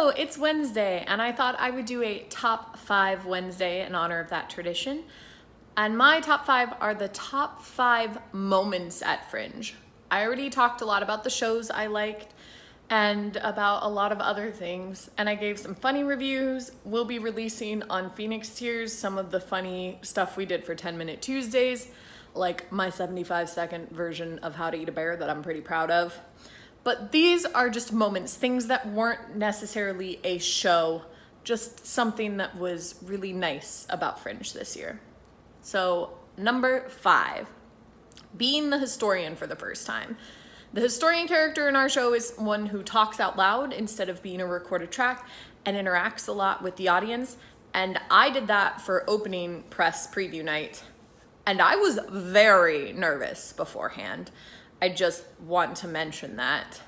Hello, it's Wednesday, and I thought I would do a top 5 Wednesday in honor of that tradition. And my top 5 are the top 5 moments at Fringe. I already talked a lot about the shows I liked and about a lot of other things, and I gave some funny reviews. We'll be releasing on Phoenix Tears some of the funny stuff we did for 10-Minute Tuesdays, like my 75-second version of How to Eat a Bear that I'm pretty proud of. But these are just moments, things that weren't necessarily a show, just something that was really nice about Fringe this year. So, number 5, being the historian for the first time. The historian character in our show is one who talks out loud instead of being a recorded track and interacts a lot with the audience. And I did that for opening press preview night. And I was very nervous beforehand. I just want to mention that.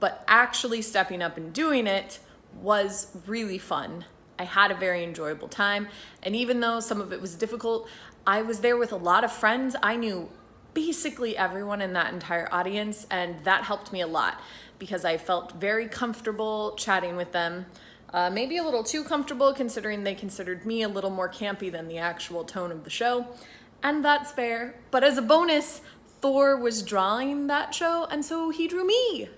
But actually stepping up and doing it was really fun. I had a very enjoyable time. And even though some of it was difficult, I was there with a lot of friends. I knew basically everyone in that entire audience, and that helped me a lot because I felt very comfortable chatting with them. Maybe a little too comfortable considering they considered me a little more campy than the actual tone of the show. And that's fair. But as a bonus, Thor was drawing that show, and so he drew me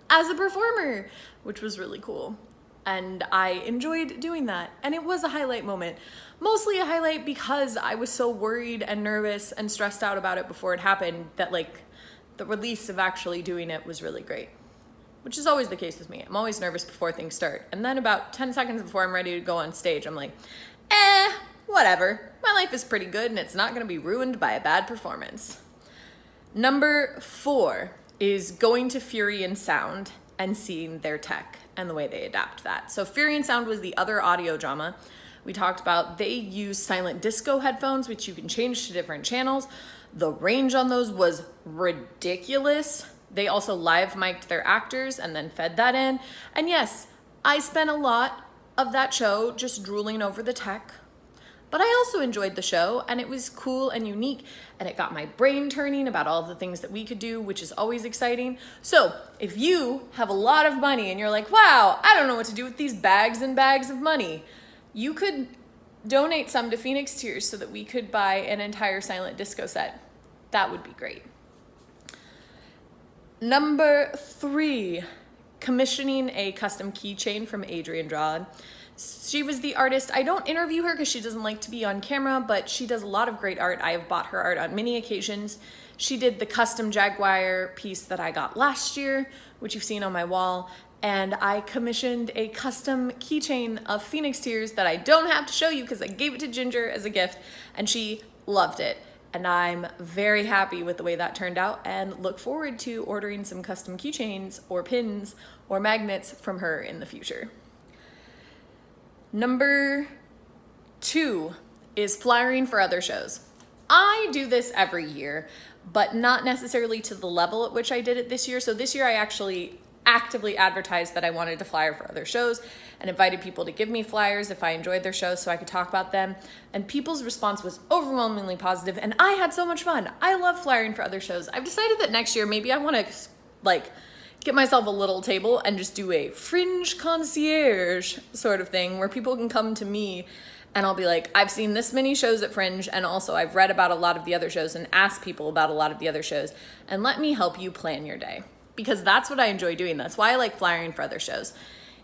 as a performer, which was really cool. And I enjoyed doing that. And it was a highlight moment. Mostly a highlight because I was so worried and nervous and stressed out about it before it happened that the release of actually doing it was really great. Which is always the case with me. I'm always nervous before things start. And then about 10 seconds before I'm ready to go on stage, I'm like, whatever. My life is pretty good and it's not gonna be ruined by a bad performance. Number 4 is going to Furion Sound and seeing their tech and the way they adapt that. So Furion Sound was the other audio drama we talked about. They use silent disco headphones, which you can change to different channels. The range on those was ridiculous. They also live mic'd their actors and then fed that in. And yes, I spent a lot of that show just drooling over the tech. But I also enjoyed the show, and it was cool and unique, and it got my brain turning about all the things that we could do, which is always exciting. So if you have a lot of money and you're like, wow, I don't know what to do with these bags and bags of money, you could donate some to Phoenix Tears so that we could buy an entire silent disco set. That would be great. Number 3, commissioning a custom keychain from Adrienne Drawd. She was the artist. I don't interview her because she doesn't like to be on camera, but she does a lot of great art. I have bought her art on many occasions. She did the custom Jaguar piece that I got last year, which you've seen on my wall, and I commissioned a custom keychain of Phoenix Tears that I don't have to show you because I gave it to Ginger as a gift, and she loved it. And I'm very happy with the way that turned out and look forward to ordering some custom keychains or pins or magnets from her in the future. Number 2 is flyering for other shows. I do this every year, but not necessarily to the level at which I did it this year. So this year I actually actively advertised that I wanted to flyer for other shows and invited people to give me flyers if I enjoyed their shows so I could talk about them. And people's response was overwhelmingly positive, and I had so much fun. I love flyering for other shows. I've decided that next year maybe I want to get myself a little table and just do a Fringe concierge sort of thing where people can come to me and I'll be like, I've seen this many shows at Fringe, and also I've read about a lot of the other shows and asked people about a lot of the other shows, and let me help you plan your day. Because that's what I enjoy doing. That's why I like flyering for other shows.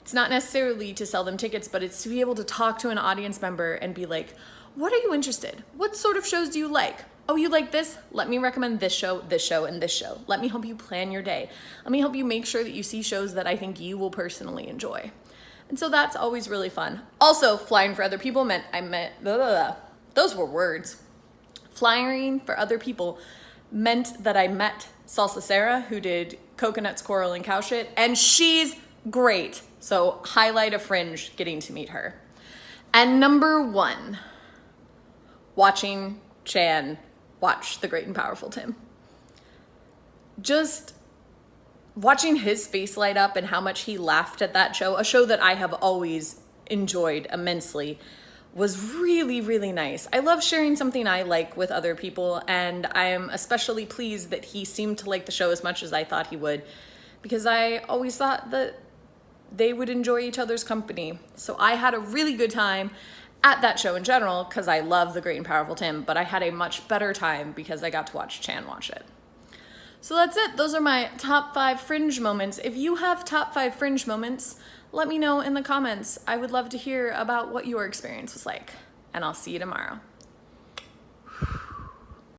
It's not necessarily to sell them tickets, but it's to be able to talk to an audience member and be like, what are you interested? What sort of shows do you like? Oh, you like this? Let me recommend this show, and this show. Let me help you plan your day. Let me help you make sure that you see shows that I think you will personally enjoy. And so that's always really fun. Also, flying for other people meant those were words. Flying for other people meant that I met Salsa Sarah, who did Coconuts, Coral, and Cow Shit, and she's great. So highlight of Fringe, getting to meet her. And number 1, watching Chan watch The Great and Powerful Tim. Just watching his face light up and how much he laughed at that show, a show that I have always enjoyed immensely, was really, really nice. I love sharing something I like with other people, and I am especially pleased that he seemed to like the show as much as I thought he would, because I always thought that they would enjoy each other's company. So I had a really good time at that show in general because I love The Great and Powerful Tim, but I had a much better time because I got to watch Chan watch it. So that's it. Those are my top 5 Fringe moments. If you have top 5 Fringe moments, let me know in the comments. I would love to hear about what your experience was like, and I'll see you tomorrow.